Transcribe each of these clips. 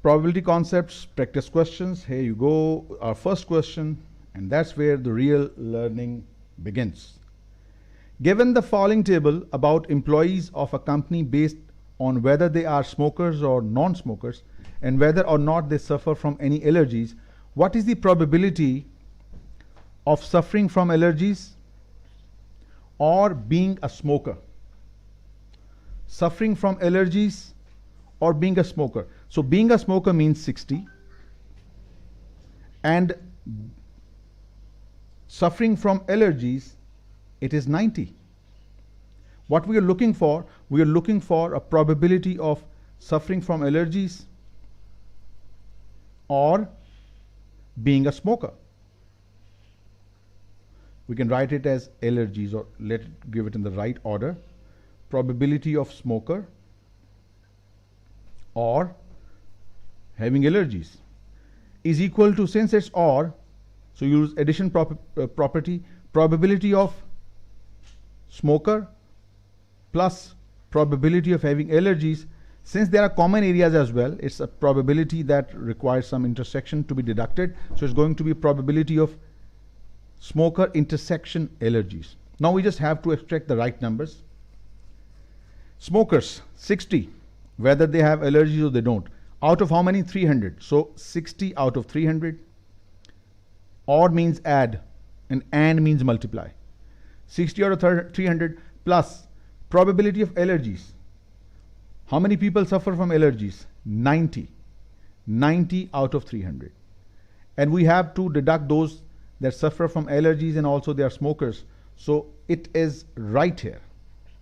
Probability concepts, practice questions. Here you go, our first question, and that's where the real learning begins. Given the following table about employees of a company based on whether they are smokers or non-smokers and whether or not they suffer from any allergies, what is the probability of suffering from allergies or being a smoker? Suffering from allergies or being a smoker. So being a smoker means 60 and suffering from allergies, it is 90. What we are looking for a probability of suffering from allergies or being a smoker. We can write it as allergies, or give it in the right order. Probability of smoker or having allergies is equal to, since it's or, so use addition property, probability of smoker plus probability of having allergies. Since there are common areas as well, it's a probability that requires some intersection to be deducted. So it's going to be probability of smoker intersection allergies. Now we just have to extract the right numbers. Smokers, 60, whether they have allergies or they don't. Out of how many? 300. So 60 out of 300. Or means add, and means multiply. 60 out of 300 plus probability of allergies. How many people suffer from allergies? 90. 90 out of 300. And we have to deduct those that suffer from allergies and also they are smokers. So it is right here.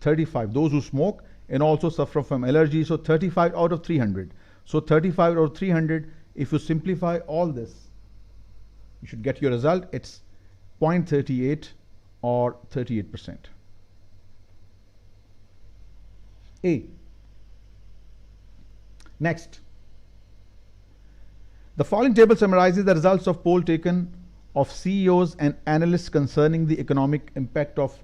35. Those who smoke and also suffer from allergies. So 35 out of 300. So 35 out of 300, if you simplify all this, you should get your result. It's 0.38 or 38%. A. Next. The following table summarizes the results of poll taken of CEOs and analysts concerning the economic impact of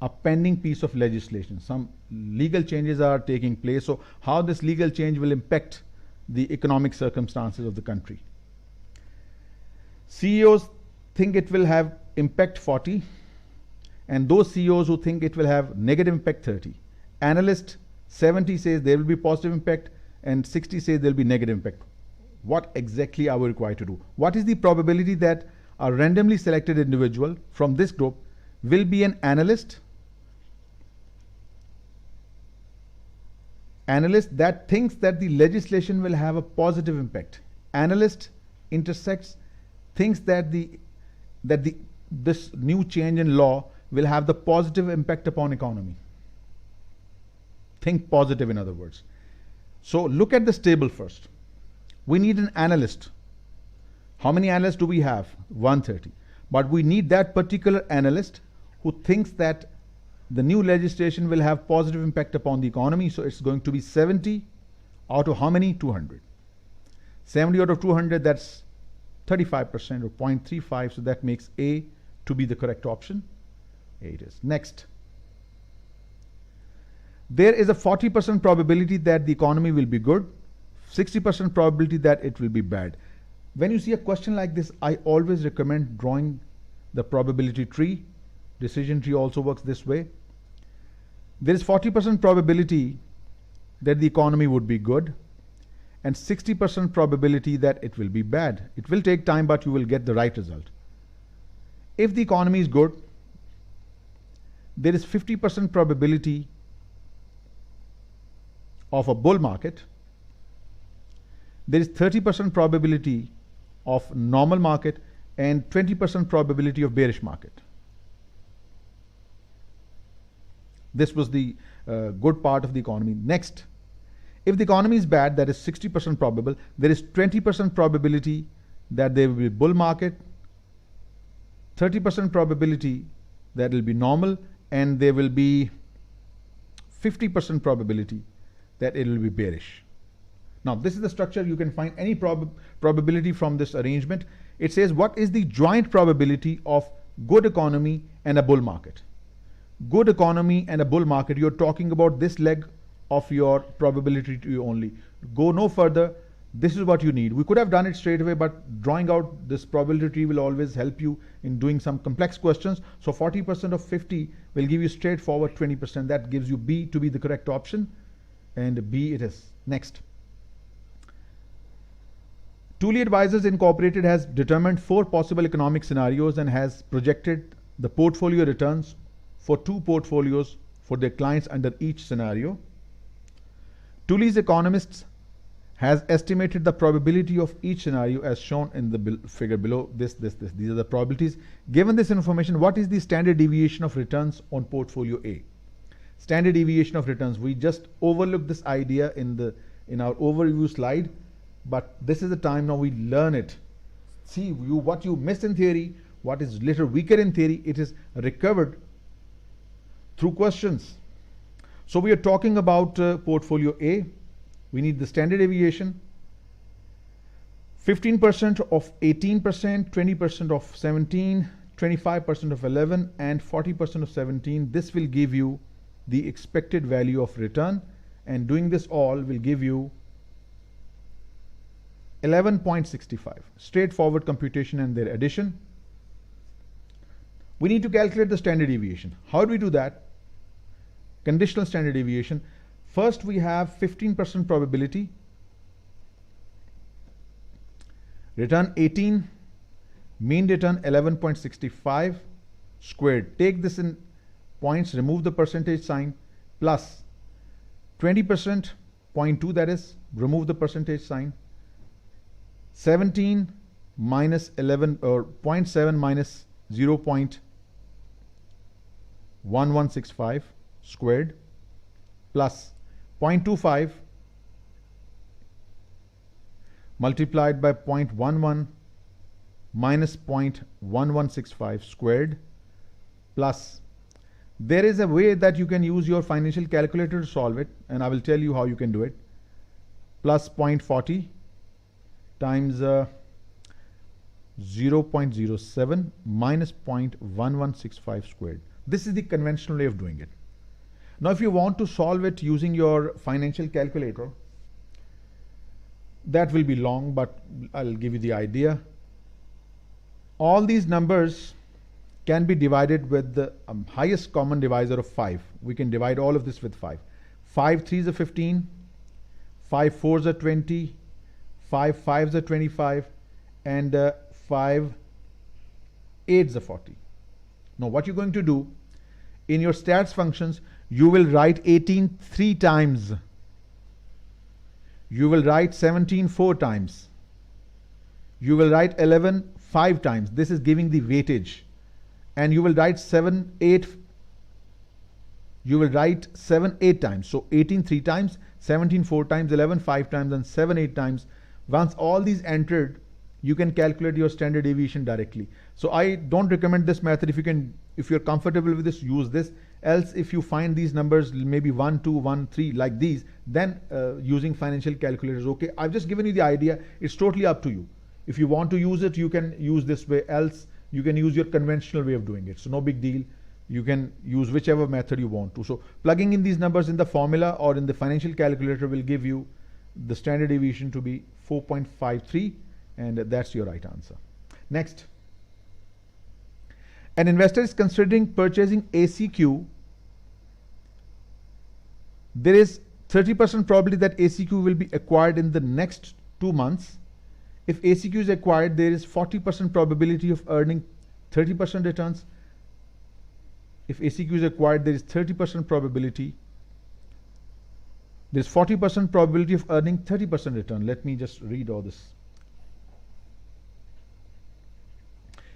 a pending piece of legislation. Some legal changes are taking place. So how this legal change will impact the economic circumstances of the country. CEOs think it will have impact 40, and those CEOs who think it will have negative impact 30. Analyst 70 says there will be positive impact and 60 says there will be negative impact. What exactly are we required to do? What is the probability that a randomly selected individual from this group will be an analyst that thinks that the legislation will have a positive impact? Analyst intersects, thinks that this new change in law will have the positive impact upon economy. Think positive, in other words. So look at this table first. We need an analyst. How many analysts do we have? 130. But we need that particular analyst who thinks that the new legislation will have positive impact upon the economy. So it's going to be 70 out of how many? 200. 70 out of 200, that's 35% or 0.35. So that makes A to be the correct option. A it is. Next. There is a 40% probability that the economy will be good, 60% probability that it will be bad. When you see a question like this, I always recommend drawing the probability tree. Decision tree also works this way. There is 40% probability that the economy would be good and 60% probability that it will be bad. It will take time, but you will get the right result. If the economy is good, there is 50% probability of a bull market. There is 30% probability of normal market and 20% probability of bearish market. This was the good part of the economy. Next, if the economy is bad, that is 60% probable. There is 20% probability that there will be bull market, 30% probability that will be normal, and there will be 50% probability that it will be bearish. Now, this is the structure. You can find any probability from this arrangement. It says what is the joint probability of good economy and a bull market. Good economy and a bull market, you're talking about this leg of your probability tree only. Go no further. This is what you need. We could have done it straight away, but drawing out this probability tree will always help you in doing some complex questions. So 40% of 50 will give you straightforward 20%. That gives you B to be the correct option, and B it is. Next. Tooley Advisors Incorporated has determined 4 possible economic scenarios and has projected the portfolio returns for 2 portfolios for their clients under each scenario. Tooley's economists has estimated the probability of each scenario as shown in the figure below. These are the probabilities. Given this information, what is the standard deviation of returns on portfolio A? Standard deviation of returns. We just overlooked this idea in our overview slide, but this is the time now we learn it. See, what you missed in theory, what is little weaker in theory, it is recovered through questions. So we are talking about portfolio A. We need the standard deviation. 15% of 18%, 20% of 17, 25% of 11, and 40% of 17. This will give you the expected value of return, and doing this all will give you 11.65. Straightforward computation and their addition. We need to calculate the standard deviation. How do we do that? Conditional standard deviation. First, we have 15% probability. Return 18, mean return 11.65 squared. Take this in points, remove the percentage sign, plus 20%, 0.2 that is, remove the percentage sign. 17 minus 11, or 0.7 minus 0.1165 squared, plus 0.25 multiplied by 0.11 minus 0.1165 squared, plus there is a way that you can use your financial calculator to solve it, and I will tell you how you can do it. Plus 0.40 times 0.07 minus 0.1165 squared. This is the conventional way of doing it. Now, if you want to solve it using your financial calculator, that will be long, but I'll give you the idea. All these numbers can be divided with the highest common divisor of 5. We can divide all of this with 5. 5 3s are 15, 5 4s are 20, 5 5s are 25, and 5 8s are 40. Now, what you're going to do, in your stats functions, you will write 18 3 times. You will write 17 4 times. You will write 11 5 times. This is giving the weightage. And you will write 7 8. You will write 7 8 times. So 18 3 times, 17 4 times, 11 5 times, and 7 8 times. Once all these entered, you can calculate your standard deviation directly. So I don't recommend this method. If you're comfortable with this, use this. Else, if you find these numbers maybe 1 2 1 3 like these, then using financial calculator is okay. I've just given you the idea. It's totally up to you. If you want to use it, you can use this way. Else, you can use your conventional way of doing it. So no big deal. You can use whichever method you want to. So plugging in these numbers in the formula or in the financial calculator will give you the standard deviation to be 4.53, and that's your right answer. Next. An investor is considering purchasing ACQ. There is 30% probability that ACQ will be acquired in the next 2 months. If ACQ is acquired, there is 40% probability of earning 30% returns. If ACQ is acquired, there is 30% probability. There is 40% probability of earning 30% return. Let me just read all this.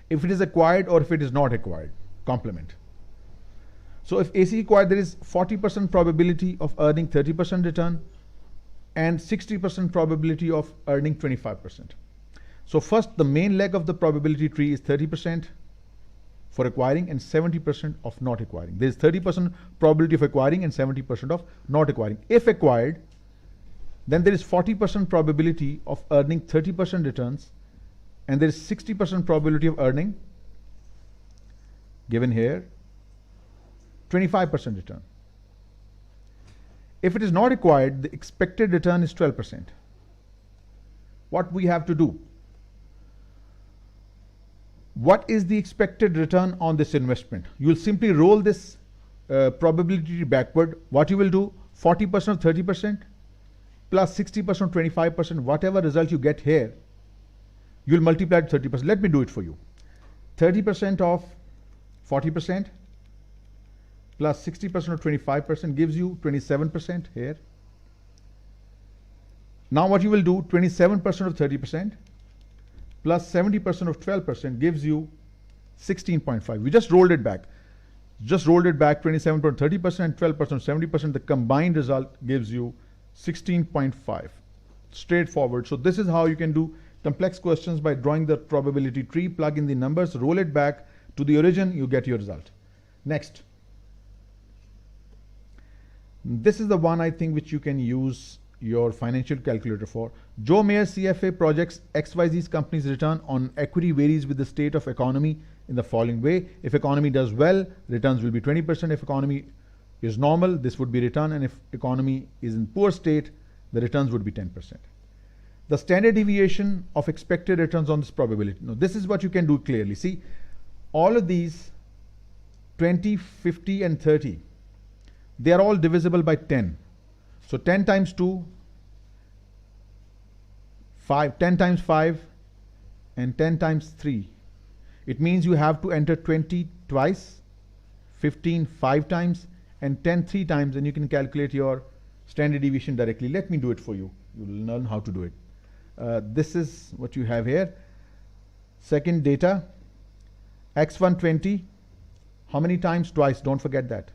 If it is acquired or if it is not acquired, complement. So if AC acquired, there is 40% probability of earning 30% return and 60% probability of earning 25%. So first, the main leg of the probability tree is 30% for acquiring and 70% of not acquiring. There is 30% probability of acquiring and 70% of not acquiring. If acquired, then there is 40% probability of earning 30% returns, and there is 60% probability of earning, given here, 25% return. If it is not acquired, the expected return is 12%. what we have to do. What is the expected return on this investment? You will simply roll this probability backward. What you will do, 40% of 30% plus 60% of 25%, whatever result you get here, you will multiply it 30%. Let me do it for you. 30% of 40% plus 60% of 25% gives you 27% here. Now what you will do, 27% of 30% plus 70% of 12% gives you 16.5. We just rolled it back. Just rolled it back, 27% 30%, 12% 70%. The combined result gives you 16.5. Straightforward. So this is how you can do complex questions by drawing the probability tree, plug in the numbers, roll it back to the origin, you get your result. Next. This is the one I think which you can use your financial calculator for. Joe Mayer CFA projects XYZ's company's return on equity varies with the state of economy in the following way. If economy does well, returns will be 20%. If economy is normal, this would be return. And if economy is in poor state, the returns would be 10%. The standard deviation of expected returns on this probability. Now, this is what you can do clearly. See, all of these 20, 50, and 30, they are all divisible by 10. So 10 times 2, 5, 10 times 5, and 10 times 3. It means you have to enter 20 twice, 15 5 times, and 10 3 times, and you can calculate your standard deviation directly. Let me do it for you. You will learn how to do it. This is what you have here. Second data, x120. How many times? Twice. Don't forget that.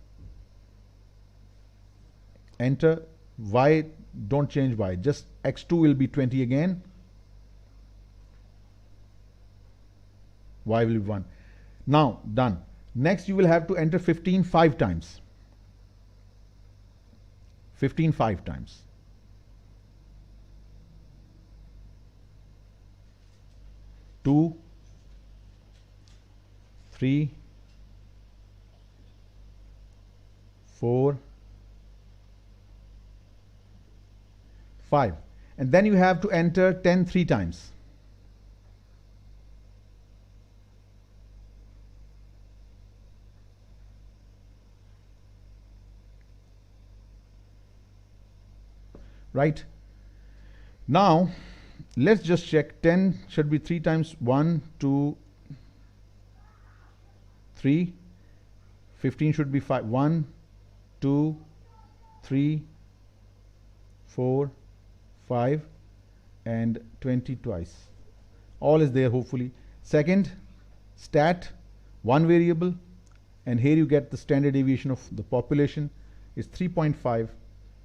Enter. Y, don't change Y. Just x2 will be 20 again. Y will be 1. Now, done. Next, you will have to enter 15 5 times. 15 5 times. Two, 3, 4, 5. And then you have to enter 10 3 times. Right? Now, let's just check. 10 should be 3 times. 1, 2, 3. 15 should be 5. 1, 2, 3, 4, 5, and 20 twice. All is there, hopefully. Second, stat, one variable, and here you get the standard deviation of the population is 3.5,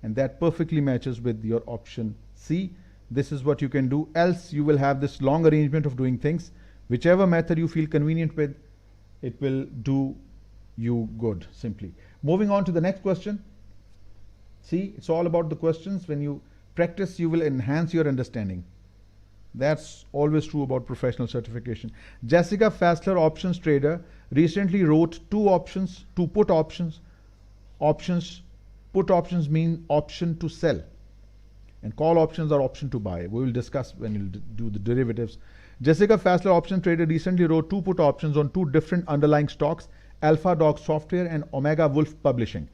and that perfectly matches with your option C. This is what you can do. Else you will have this long arrangement of doing things. Whichever method you feel convenient with, it will do you good, simply. Moving on to the next question. See, it's all about the questions. When you practice, you will enhance your understanding. That's always true about professional certification. Jessica Fassler, options trader, recently wrote two put options. Put options mean option to sell, and call options are option to buy. We will discuss when you do the derivatives. Jessica Fassler, option trader, recently wrote two put options on two different underlying stocks, Alpha Dog Software and Omega Wolf Publishing,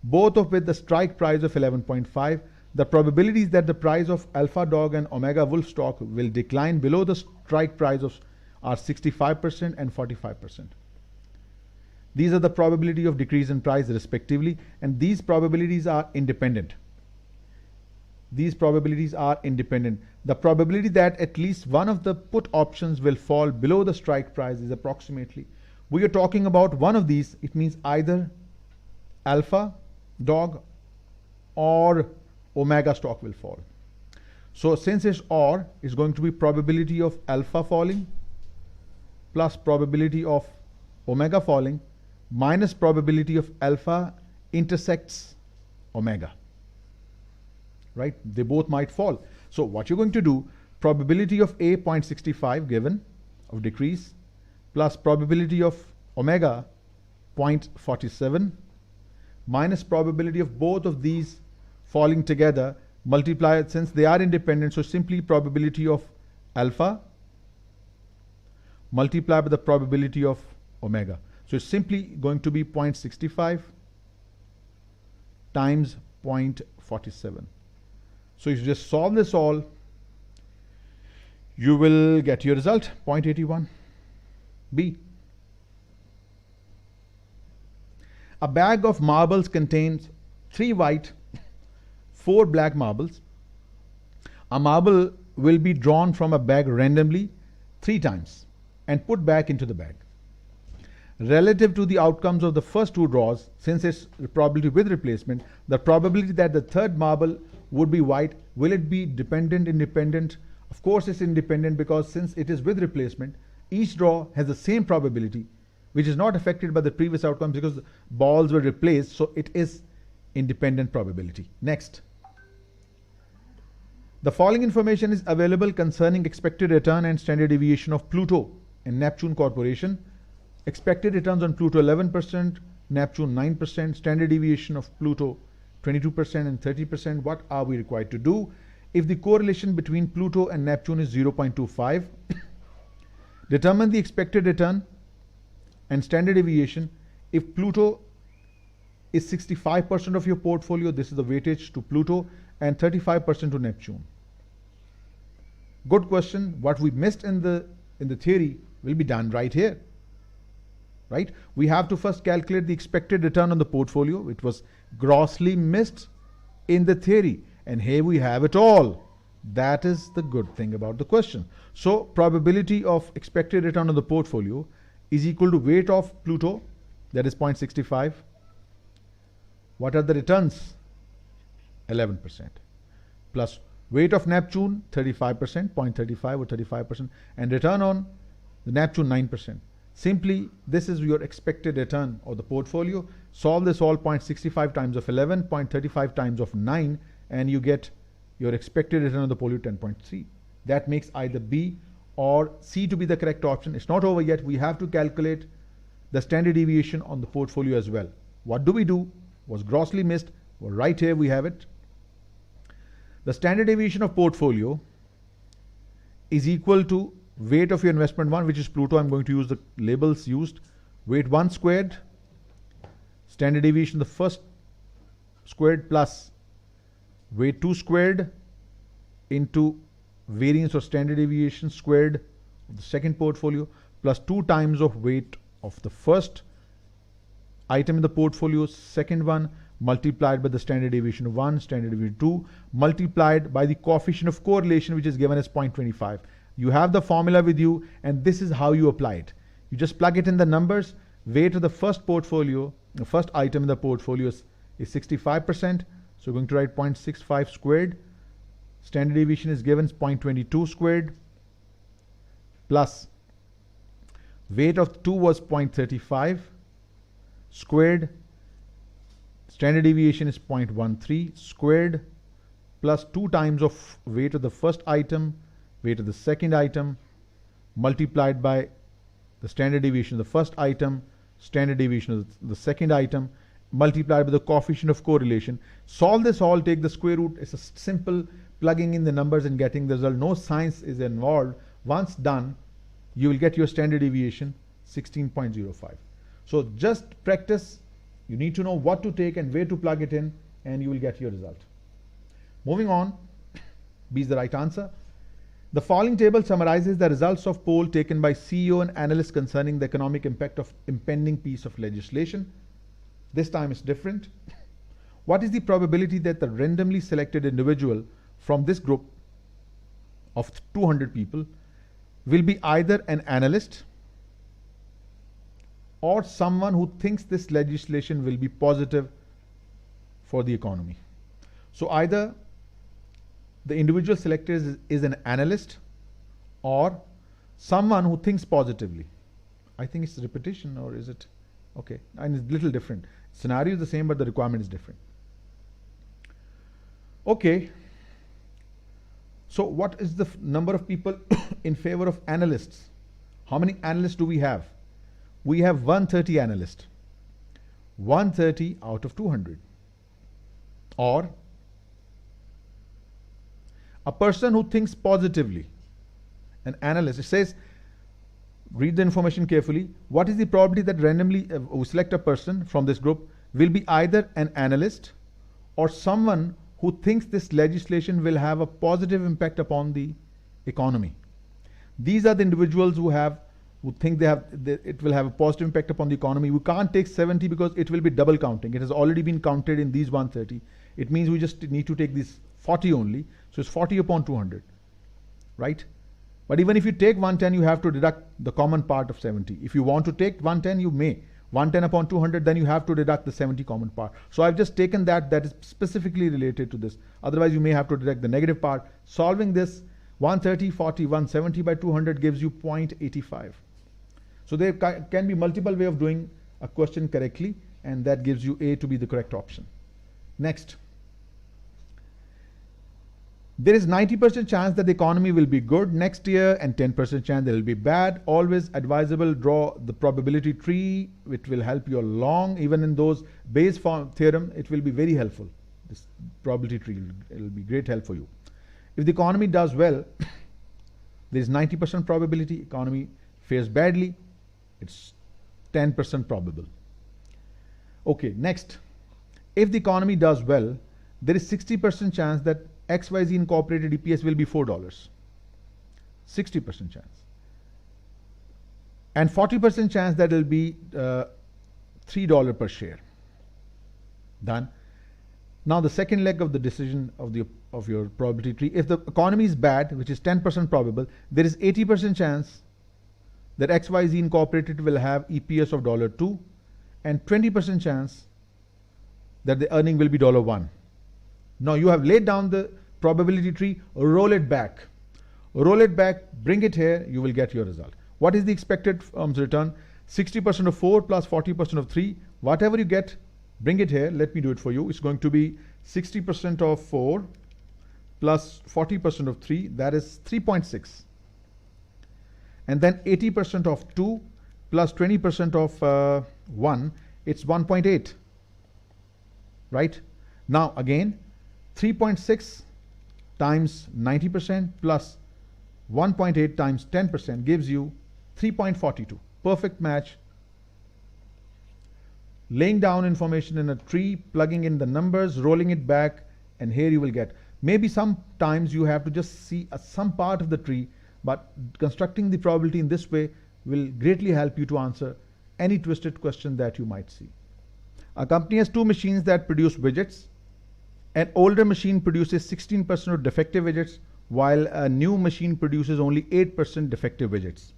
both of with the strike price of 11.5. The probabilities that the price of Alpha Dog and Omega Wolf stock will decline below the strike price are 65% and 45%. These are the probability of decrease in price respectively, and these probabilities are independent. These probabilities are independent. The probability that at least one of the put options will fall below the strike price is approximately. We are talking about one of these. It means either Alpha Dog or Omega stock will fall. So since it's OR, it's going to be probability of Alpha falling plus probability of Omega falling minus probability of Alpha intersects Omega. Right? They both might fall. So what you're going to do, probability of A 0.65 given of decrease plus probability of Omega 0.47 minus probability of both of these falling together multiply, since they are independent, so simply probability of alpha multiply by the probability of omega. So it's simply going to be 0.65 times 0.47. So if you just solve this all, you will get your result, 0.81. B. A bag of marbles contains 3 white, 4 black marbles. A marble will be drawn from a bag randomly 3 times and put back into the bag. Relative to the outcomes of the first 2 draws, since it's probability with replacement, the probability that the third marble would be white, will it be dependent, independent? Of course it's independent, because since it is with replacement, each draw has the same probability, which is not affected by the previous outcomes because the balls were replaced, so it is independent probability. Next. The following information is available concerning expected return and standard deviation of Pluto and Neptune Corporation. Expected returns on Pluto 11%, Neptune 9%, standard deviation of Pluto 22% and 30%. What are we required to do? If the correlation between Pluto and Neptune is 0.25, determine the expected return and standard deviation. If Pluto is 65% of your portfolio, this is the weightage to Pluto, and 35% to Neptune. Good question. What we missed in the theory will be done right here. Right? We have to first calculate the expected return on the portfolio. It was grossly missed in the theory, and here we have it all. That is the good thing about the question. So probability of expected return on the portfolio is equal to weight of Pluto, that is 0.65. What are the returns? 11%. Plus weight of Neptune, 35%, 0.35 or 35%, and return on the Neptune, 9%. Simply, this is your expected return of the portfolio. Solve this all, 0.65 times of 11, 0.35 times of 9, and you get your expected return of the portfolio, 10.3. That makes either B or C to be the correct option. It's not over yet. We have to calculate the standard deviation on the portfolio as well. What do we do? Was grossly missed. Well, right here we have it. The standard deviation of portfolio is equal to weight of your investment 1, which is Pluto. I'm going to use the labels used. Weight 1 squared, standard deviation the first squared, plus weight 2 squared into variance or standard deviation squared of the second portfolio, plus 2 times of weight of the first item in the portfolio, second one, multiplied by the standard deviation of 1, standard deviation 2, multiplied by the coefficient of correlation, which is given as 0.25. You have the formula with you, and this is how you apply it. You just plug it in the numbers. Weight of the first portfolio, the first item in the portfolio is 65%. So we're going to write 0.65 squared. Standard deviation is given as 0.22 squared, plus weight of 2 was 0.35 squared. Standard deviation is 0.13 squared, plus 2 times of weight of the first item, weight of the second item, multiplied by the standard deviation of the first item, standard deviation of the second item, multiplied by the coefficient of correlation. Solve this all, take the square root. It's a simple plugging in the numbers and getting the result. No science is involved. Once done, you will get your standard deviation 16.05. So just practice. You need to know what to take and where to plug it in, and you will get your result. Moving on, B is the right answer. The following table summarizes the results of poll taken by CEO and analysts concerning the economic impact of impending piece of legislation. This time it's different. What is the probability that the randomly selected individual from this group of 200 people will be either an analyst or someone who thinks this legislation will be positive for the economy? So either the individual selected is an analyst or someone who thinks positively. I think it's repetition, or is it? Okay, and it's a little different. Scenario is the same, but the requirement is different. Okay. So what is the number of people in favor of analysts? How many analysts do we have? We have 130 analysts. 130 out of 200. Or A person who thinks positively, an analyst, it says, read the information carefully. What is the probability that randomly we select a person from this group will be either an analyst or someone who thinks this legislation will have a positive impact upon the economy? These are the individuals who think it will have a positive impact upon the economy. We can't take 70 because it will be double counting. It has already been counted in these 130. It means we just need to take this 40 only. So it's 40 upon 200, right? But even if you take 110, you have to deduct the common part of 70. If you want to take 110, you may. 110 upon 200, then you have to deduct the 70 common part. So I've just taken that is specifically related to this. Otherwise, you may have to deduct the negative part. Solving this, 130, 40, 170 by 200 gives you 0.85. So there can be multiple way of doing a question correctly, and that gives you A to be the correct option. Next. There is 90% chance that the economy will be good next year and 10% chance that it will be bad. Always advisable, draw the probability tree, which will help you along. Even in those Bayes form theorem, it will be very helpful. This probability tree, it will be great help for you. If the economy does well, there is 90% probability. Economy fares badly, it's 10% probable. Okay, next. If the economy does well, there is 60% chance that XYZ Incorporated EPS will be $4. 60% chance. And 40% chance that it will be $3 per share. Done. Now the second leg of the decision of your probability tree. If the economy is bad, which is 10% probable, there is 80% chance that XYZ Incorporated will have EPS of $2 and 20% chance that the earning will be $1. Now you have laid down the probability tree, roll it back. Roll it back, bring it here, you will get your result. What is the expected return? 60% of 4 plus 40% of 3. Whatever you get, bring it here. Let me do it for you. It's going to be 60% of 4 plus 40% of 3. That is 3.6. And then 80% of 2 plus 20% of 1. It's 1.8. Right? Now again, 3.6 times 90% plus 1.8 times 10% gives you 3.42. Perfect match. Laying down information in a tree, plugging in the numbers, rolling it back, and here you will get. Maybe sometimes you have to just see some part of the tree, but constructing the probability in this way will greatly help you to answer any twisted question that you might see. A company has 2 machines that produce widgets. An older machine produces 16% of defective widgets, while a new machine produces only 8% defective widgets.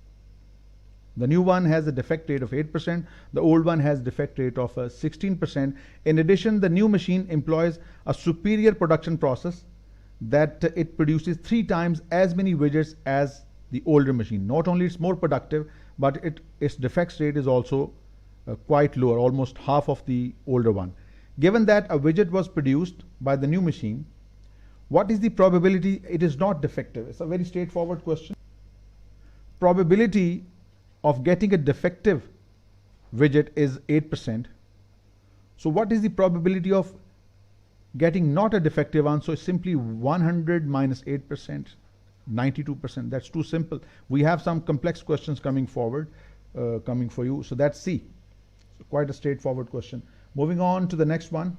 The new one has a defect rate of 8%, the old one has defect rate of 16%. In addition, the new machine employs a superior production process that it produces 3 times as many widgets as the older machine. Not only it's more productive, but its defect rate is also quite lower, almost half of the older one. Given that a widget was produced by the new machine, what is the probability it is not defective? It's a very straightforward question. Probability of getting a defective widget is 8%. So what is the probability of getting not a defective one? So it's simply 100 minus 8%, 92%. That's too simple. We have some complex questions coming forward, coming for you. So that's C. So quite a straightforward question. Moving on to the next one.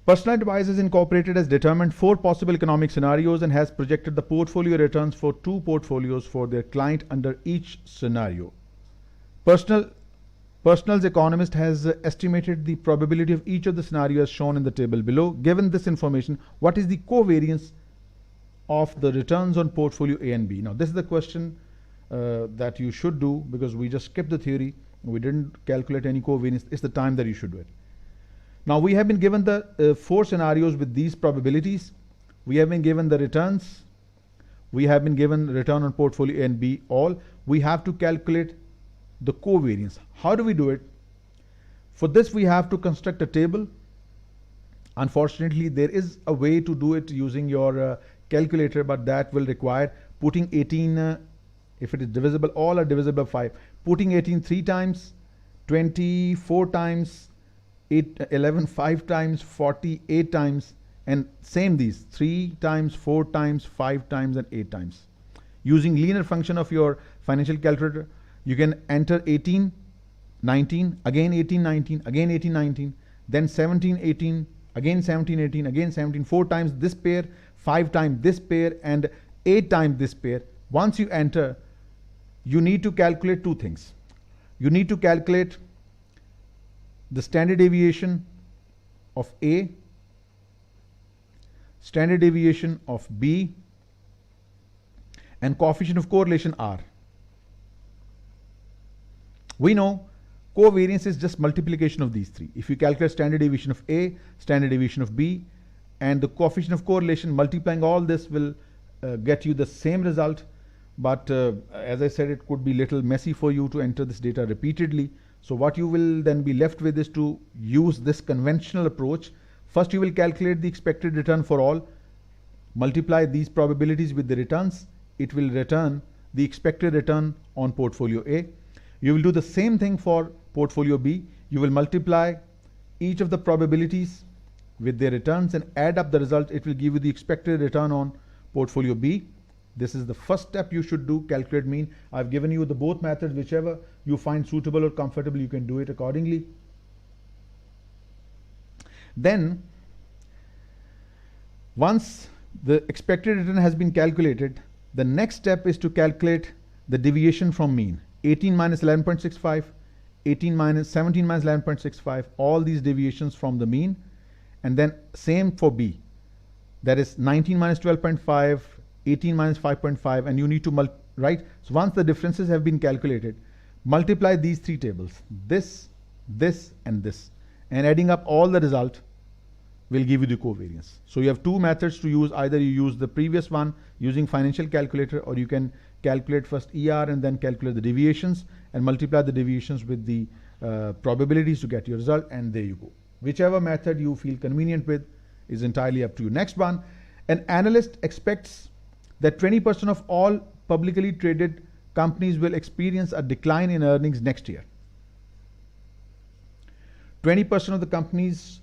Personal Advisors Incorporated has determined 4 possible economic scenarios and has projected the portfolio returns for 2 portfolios for their client under each scenario. Personal's economist has estimated the probability of each of the scenarios shown in the table below. Given this information, what is the covariance of the returns on portfolio A and B? Now this is the question that you should do, because we just skipped the theory. We didn't calculate any covariance. It's the time that you should do it. Now we have been given the 4 scenarios with these probabilities. We have been given the returns. We have been given return on portfolio A and B all. We have to calculate the covariance. How do we do it? For this we have to construct a table. Unfortunately, there is a way to do it using your calculator, but that will require putting 18, if it is divisible, all are divisible by 5. Putting 18 3 times, 20 4 times, 11 5 times, 40 8 times, And same these 3 times, 4 times, 5 times, and 8 times. Using linear function of your financial calculator, you can enter 18, 19, again 18, 19, again 18, 19, then 17, 18, again 17, 18, again 17, 4 times this pair, 5 times this pair, and 8 times this pair. Once you enter, you need to calculate 2 things. You need to calculate the standard deviation of A, standard deviation of B, and coefficient of correlation R. We know covariance is just multiplication of these 3. If you calculate standard deviation of A, standard deviation of B, and the coefficient of correlation, multiplying all this will get you the same result. But as I said, it could be little messy for you to enter this data repeatedly. So what you will then be left with is to use this conventional approach. First, you will calculate the expected return for all, multiply these probabilities with the returns. It will return the expected return on portfolio A. You will do the same thing for portfolio B. You will multiply each of the probabilities with their returns and add up the result. It will give you the expected return on portfolio B. This is the first step you should do, calculate mean. I've given you the both methods, whichever you find suitable or comfortable, you can do it accordingly. Then, once the expected return has been calculated, the next step is to calculate the deviation from mean. 18 minus 11.65, 17 minus 11.65, all these deviations from the mean. And then same for B. That is 19 minus 12.5, 18 minus 5.5, and you need to right? So once the differences have been calculated, multiply these 3 tables, this, and this, and adding up all the result will give you the covariance. So you have 2 methods to use. Either you use the previous one using financial calculator, or you can calculate first ER and then calculate the deviations and multiply the deviations with the probabilities to get your result, and there you go. Whichever method you feel convenient with is entirely up to you. Next one, an analyst expects that 20% of all publicly traded companies will experience a decline in earnings next year. 20% of the companies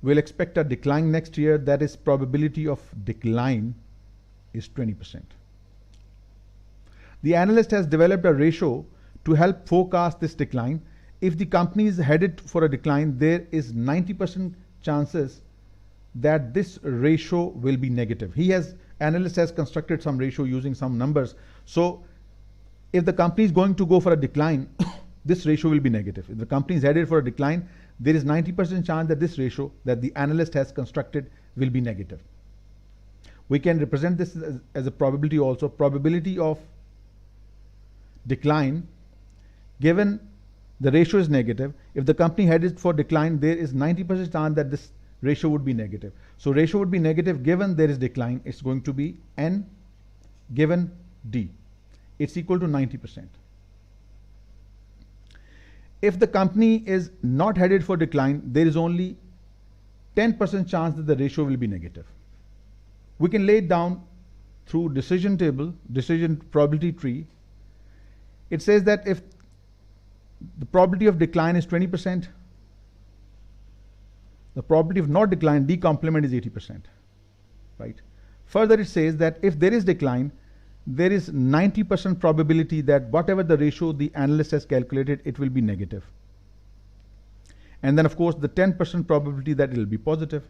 will expect a decline next year. That is, probability of decline is 20%. The analyst has developed a ratio to help forecast this decline. If the company is headed for a decline, there is 90% chances that this ratio will be negative. Analyst has constructed some ratio using some numbers. So if the company is going to go for a decline, this ratio will be negative. If the company is headed for a decline, there is 90% chance that this ratio that the analyst has constructed will be negative. We can represent this as a probability also. Probability of decline, given the ratio is negative, if the company headed for decline, there is 90% chance that this ratio would be negative. So ratio would be negative given there is decline. It's going to be N given D. It's equal to 90%. If the company is not headed for decline, there is only 10% chance that the ratio will be negative. We can lay it down through decision table, decision probability tree. It says that if the probability of decline is 20%, the probability of not decline, D complement, is 80%, right? Further, it says that if there is decline, there is 90% probability that whatever the ratio the analyst has calculated, it will be negative. And then, of course, the 10% probability that it will be positive,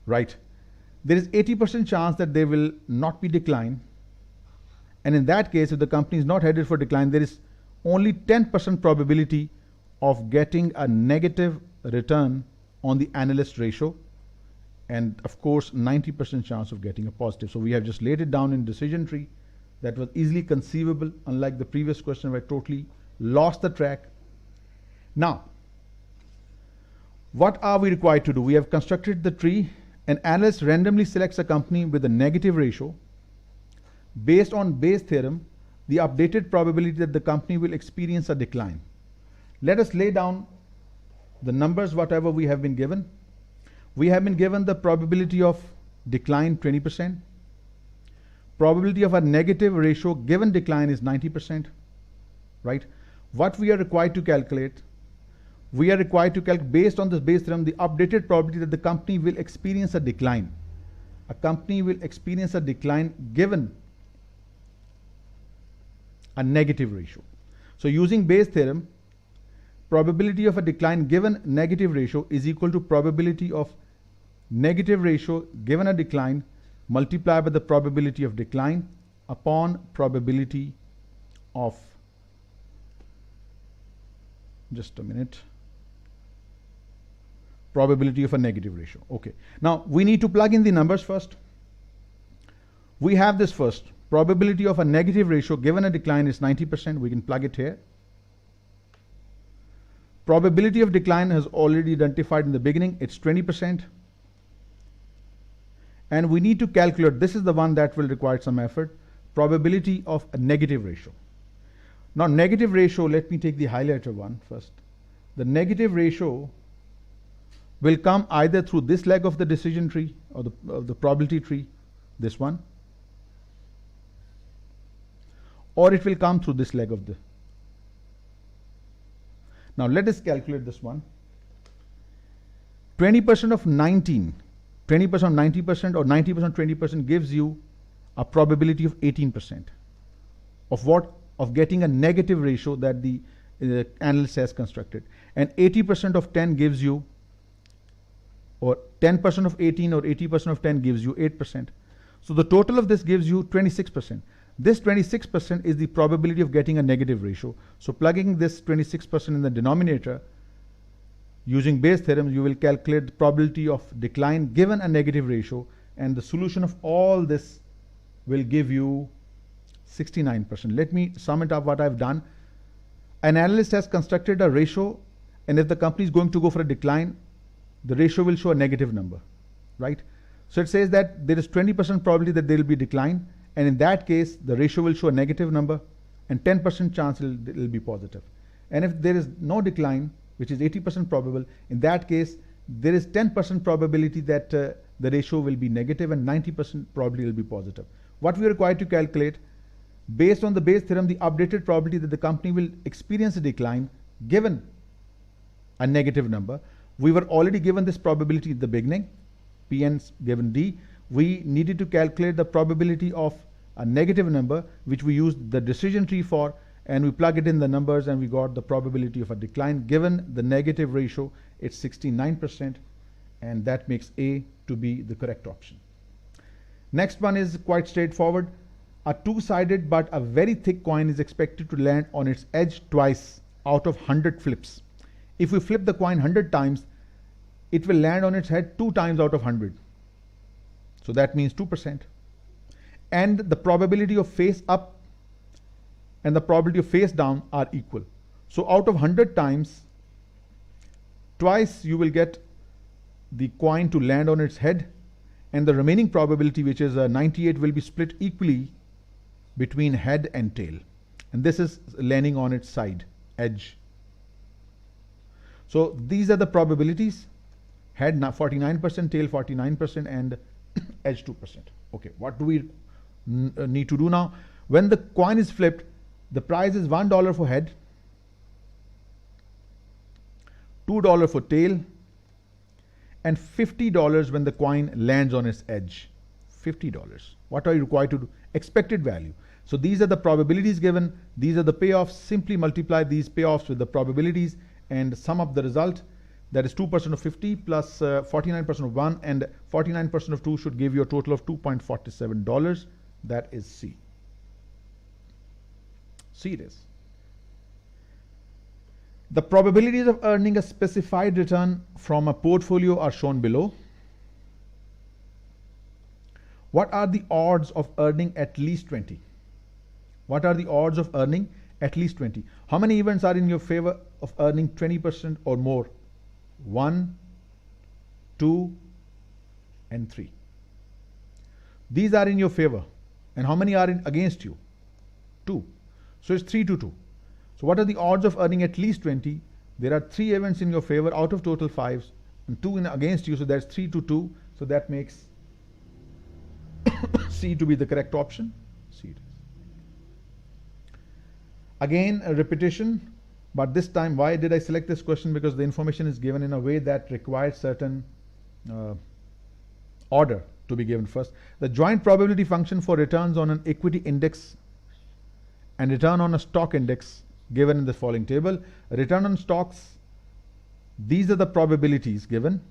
right? There is 80% chance that there will not be decline. And in that case, if the company is not headed for decline, there is only 10% probability of getting a negative return on the analyst ratio, and of course 90% chance of getting a positive. So we have just laid it down in decision tree. That was easily conceivable, unlike the previous question where I totally lost the track. Now, what are we required to do? We have constructed the tree. An analyst randomly selects a company with a negative ratio. Based on Bayes' theorem, the updated probability that the company will experience a decline. Let us lay down the numbers, whatever we have been given. We have been given the probability of decline 20%. Probability of a negative ratio given decline is 90%, right? What we are required to calculate, we are required to calculate, based on this Bayes theorem, the updated probability that the company will experience a decline. A company will experience a decline given a negative ratio. So using Bayes theorem, probability of a decline given negative ratio is equal to probability of negative ratio given a decline multiplied by the probability of decline upon probability of, just a minute, probability of a negative ratio. Okay. Now we need to plug in the numbers first. We have this first. Probability of a negative ratio given a decline is 90%. We can plug it here. Probability of decline has already identified in the beginning. It's 20%. And we need to calculate, this is the one that will require some effort, probability of a negative ratio. Now negative ratio, let me take the highlighter one first. The negative ratio will come either through this leg of the decision tree or the probability tree, this one, or it will come through this leg of the. Now let us calculate this one. 20% of 19, 20% of 90% or 90% of 20% gives you a probability of 18%. Of what? Of getting a negative ratio that the analyst has constructed. And 80% of 10 gives you, or 10% of 18 or 80% of 10 gives you 8%. So the total of this gives you 26%. This 26% is the probability of getting a negative ratio. So plugging this 26% in the denominator, using Bayes theorem, you will calculate the probability of decline given a negative ratio, and the solution of all this will give you 69%. Let me sum it up what I've done. An analyst has constructed a ratio, and if the company is going to go for a decline, the ratio will show a negative number, right? So it says that there is 20% probability that there will be decline, and in that case, the ratio will show a negative number, and 10% chance it will be positive. And if there is no decline, which is 80% probable, in that case, there is 10% probability that the ratio will be negative, and 90% probability will be positive. What we are required to calculate, based on the Bayes theorem, the updated probability that the company will experience a decline given a negative number. We were already given this probability at the beginning, Pn given D. We needed to calculate the probability of a negative number, which we used the decision tree for, and we plug it in the numbers, and we got the probability of a decline. Given the negative ratio, it's 69%, and that makes A to be the correct option. Next one is quite straightforward. A two-sided but a very thick coin is expected to land on its edge twice out of 100 flips. If we flip the coin 100 times, it will land on its head 2 times out of 100. So that means 2%. And the probability of face up and the probability of face down are equal. So out of 100 times, twice you will get the coin to land on its head, and the remaining probability, which is 98, will be split equally between head and tail. And this is landing on its side, edge. So these are the probabilities: head 49%, tail 49%, and edge 2%. Okay, what do we need to do now? When the coin is flipped, the price is $1 for head, $2 for tail, and $50 when the coin lands on its edge. $50. What are you required to do? Expected value. So these are the probabilities given. These are the payoffs. Simply multiply these payoffs with the probabilities and sum up the result. That is 2% of 50 plus 49% of 1, and 49% of 2 should give you a total of $2.47. That is C. C it is. The probabilities of earning a specified return from a portfolio are shown below. What are the odds of earning at least 20? What are the odds of earning at least 20? How many events are in your favor of earning 20% or more? 1, 2, and 3. These are in your favor. And how many are against you? 2. So it's 3 to 2. So what are the odds of earning at least 20? There are 3 events in your favor out of total 5, and 2 against you, so that's 3 to 2. So that makes C to be the correct option. C it is. Again, a repetition. But this time, why did I select this question? Because the information is given in a way that requires certain order to be given first. The joint probability function for returns on an equity index and return on a stock index given in the following table. Return on stocks, these are the probabilities given.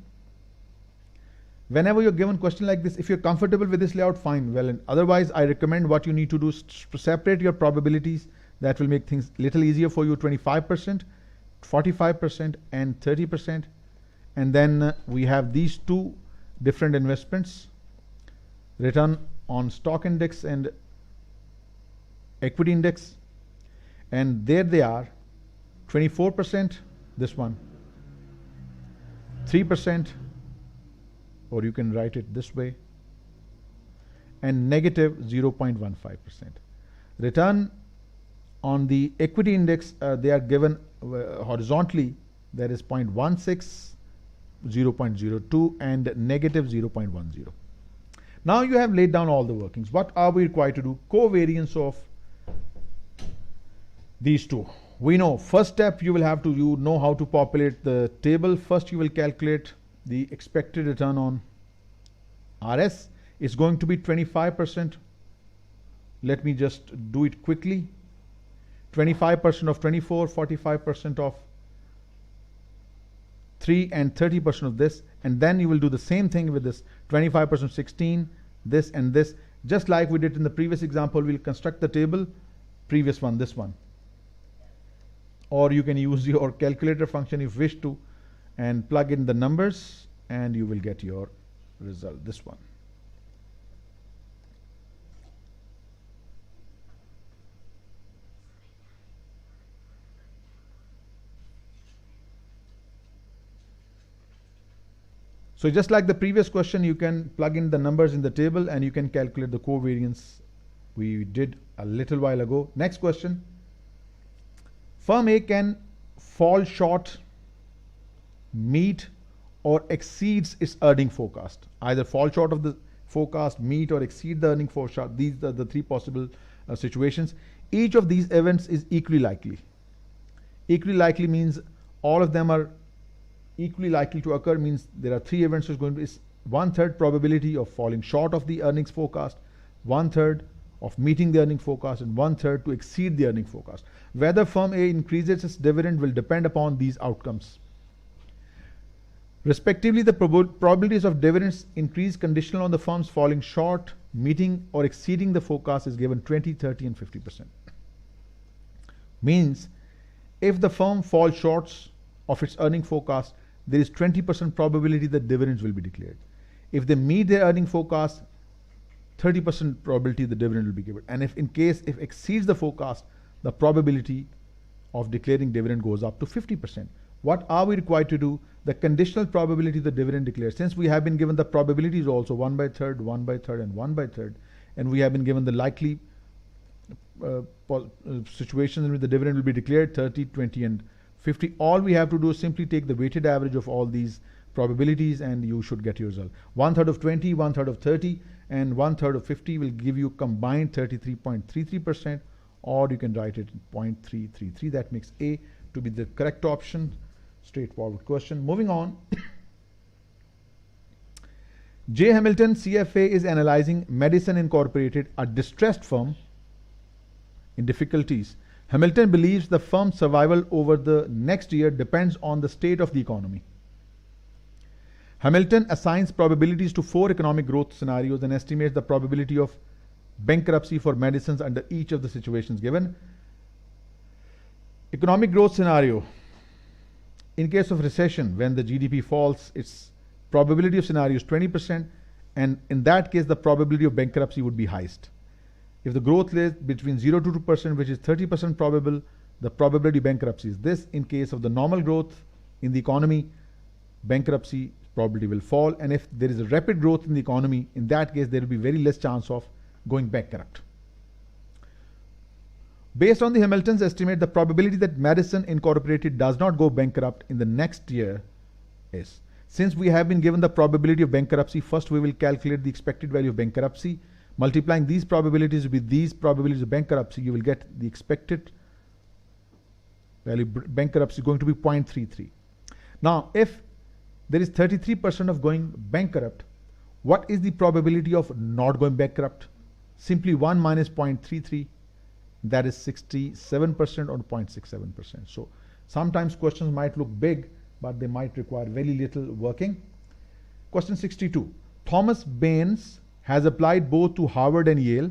Whenever you're given a question like this, if you're comfortable with this layout, fine. Well, and otherwise, I recommend what you need to do is separate your probabilities. That will make things little easier for you. 25%, 45%, and 30%. And then we have these two different investments, return on stock index and equity index. And there they are, 24%, this one, 3%, or you can write it this way, and negative 0.15%. Return on the equity index, they are given horizontally, that is 0.16, 0.02, and negative 0.10. Now you have laid down all the workings. What are we required to do? Covariance of these two. We know, first step, you know how to populate the table. First, you will calculate the expected return on RS. Is going to be 25%. Let me just do it quickly. 25% of 24, 45% of 3, and 30% of this. And then you will do the same thing with this 25% 16, this and this. Just like we did in the previous example, we'll construct the table, previous one, this one. Or you can use your calculator function if you wish to and plug in the numbers and you will get your result, this one. So just like the previous question, you can plug in the numbers in the table and you can calculate the covariance we did a little while ago. Next question. Firm A can fall short, meet, or exceeds its earning forecast. Either fall short of the forecast, meet, or exceed the earning forecast. These are the three possible situations. Each of these events is equally likely. Equally likely means all of them are equally likely to occur, means there are three events which is going to be 1/3 probability of falling short of the earnings forecast, 1/3 of meeting the earning forecast, and 1/3 to exceed the earning forecast. Whether firm A increases its dividend will depend upon these outcomes. Respectively, the probabilities of dividends increase conditional on the firm's falling short, meeting, or exceeding the forecast is given 20, 30, and 50%. Means, if the firm falls short of its earning forecast, there is 20% probability that dividends will be declared. If they meet their earning forecast, 30% probability the dividend will be given. And if exceeds the forecast, the probability of declaring dividend goes up to 50%. What are we required to do? The conditional probability the dividend declared. Since we have been given the probabilities also 1/3, 1/3, and 1/3, and we have been given the likely situations in which the dividend will be declared 30, 20, and 50. All we have to do is simply take the weighted average of all these probabilities and you should get your result. 1/3 of 20, 1/3 of 30, and 1/3 of 50 will give you combined 33.33%, or you can write it in 0.333. That makes A to be the correct option. Straightforward question. Moving on. J. Hamilton CFA is analyzing Madison Incorporated, a distressed firm in difficulties. Hamilton believes the firm's survival over the next year depends on the state of the economy. Hamilton assigns probabilities to 4 economic growth scenarios and estimates the probability of bankruptcy for Madison's under each of the situations given. Economic growth scenario. In case of recession, when the GDP falls, its probability of scenario is 20%, and in that case, the probability of bankruptcy would be highest. If the growth lays between 0 to 2%, which is 30% probable, the probability of bankruptcy is this. In case of the normal growth in the economy, bankruptcy probability will fall. And if there is a rapid growth in the economy, in that case, there will be very less chance of going bankrupt. Based on the Hamilton's estimate, the probability that Madison Incorporated does not go bankrupt in the next year is, since we have been given the probability of bankruptcy, first we will calculate the expected value of bankruptcy. Multiplying these probabilities with these probabilities of bankruptcy, you will get the expected Value bankruptcy is going to be 0.33. Now, if there is 33% of going bankrupt, what is the probability of not going bankrupt? Simply 1 minus 0.33, that is 67% or 0.67%. So sometimes questions might look big, but they might require very little working. Question 62. Thomas Baynes has applied both to Harvard and Yale,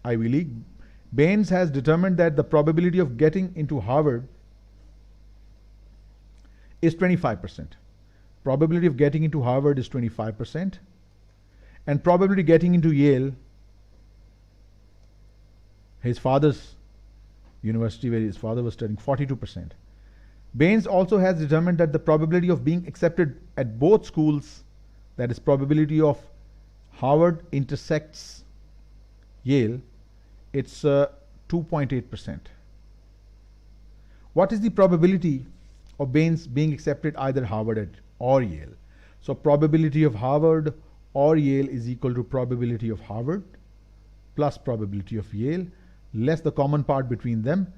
Ivy League. Baynes has determined that the probability of getting into Harvard is 25%. Probability of getting into Harvard is 25%. And probability of getting into Yale, his father's university where his father was studying, 42%. Baynes also has determined that the probability of being accepted at both schools, that is probability of Harvard intersects Yale, it's 2.8%. What is the probability of Baynes being accepted either Harvard or Yale? So probability of Harvard or Yale is equal to probability of Harvard plus probability of Yale less the common part between them,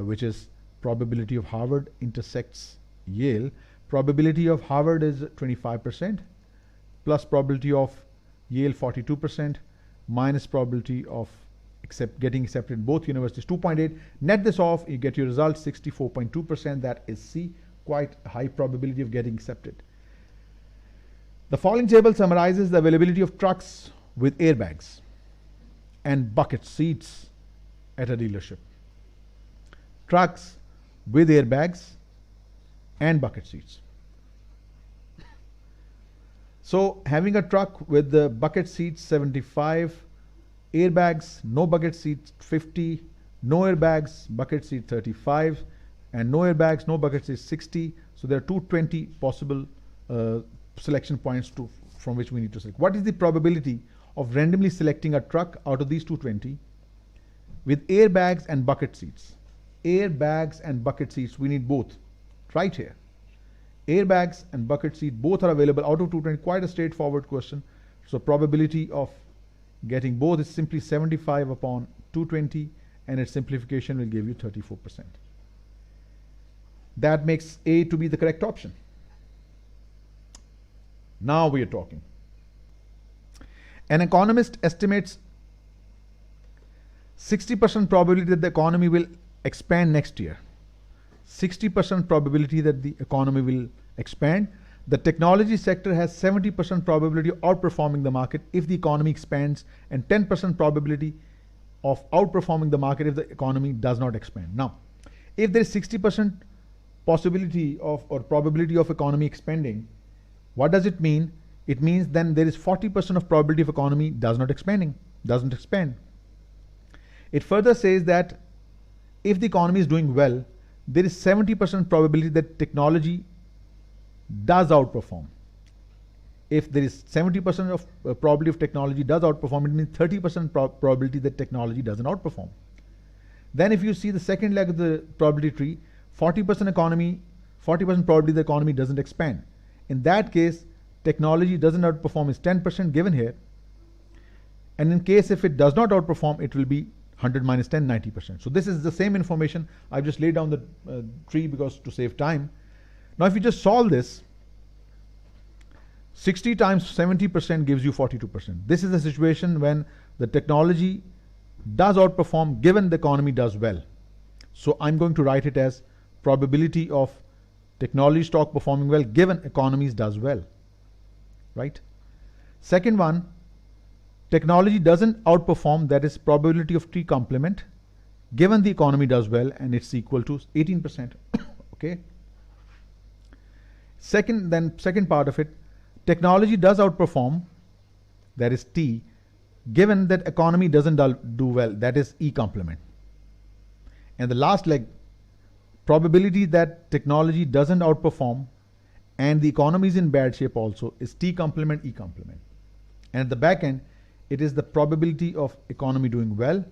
which is probability of Harvard intersects Yale. Probability of Harvard is 25% plus probability of Yale 42% minus probability of getting accepted in both universities 2.8. Net this off, you get your result 64.2%. That is C, quite high probability of getting accepted. The following table summarizes the availability of trucks with airbags and bucket seats at a dealership. Trucks with airbags and bucket seats. So having a truck with the bucket seats 75, airbags, no bucket seats 50, no airbags, bucket seat 35, and no airbags, no bucket seats 60. So there are 220 possible selection points from which we need to select. What is the probability of randomly selecting a truck out of these 220 with airbags and bucket seats? Airbags and bucket seats, we need both. Right here. Airbags and bucket seat both are available out of 220. Quite a straightforward question. So probability of getting both is simply 75 upon 220, and its simplification will give you 34%. That makes A to be the correct option. Now we are talking. An economist estimates 60% probability that the economy will expand next year. 60% probability that the economy will expand. The technology sector has 70% probability of outperforming the market if the economy expands, and 10% probability of outperforming the market if the economy does not expand. Now, if there is 60% possibility of or probability of economy expanding, what does it mean? It means then there is 40% of probability of economy doesn't expand. It further says that if the economy is doing well, there is 70% probability that technology does outperform. If there is 70% of probability of technology does outperform, it means 30% probability that technology doesn't outperform. Then if you see the second leg of the probability tree, 40% economy, 40% probability the economy doesn't expand. In that case, technology doesn't outperform is 10% given here. And in case if it does not outperform, it will be 100 minus 10, 90%. So this is the same information. I've just laid down the tree because to save time. Now if you just solve this, 60 times 70% gives you 42%. This is a situation when the technology does outperform given the economy does well. So I'm going to write it as probability of technology stock performing well given economies does well, right? Second one, technology doesn't outperform, that is probability of T complement given the economy does well, and it's equal to 18%. Okay. Second part of it, technology does outperform, that is T, given that economy doesn't do well, that is E complement. And the last leg, probability that technology doesn't outperform and the economy is in bad shape also, is T complement, E complement. And at the back end, it is the probability of economy doing well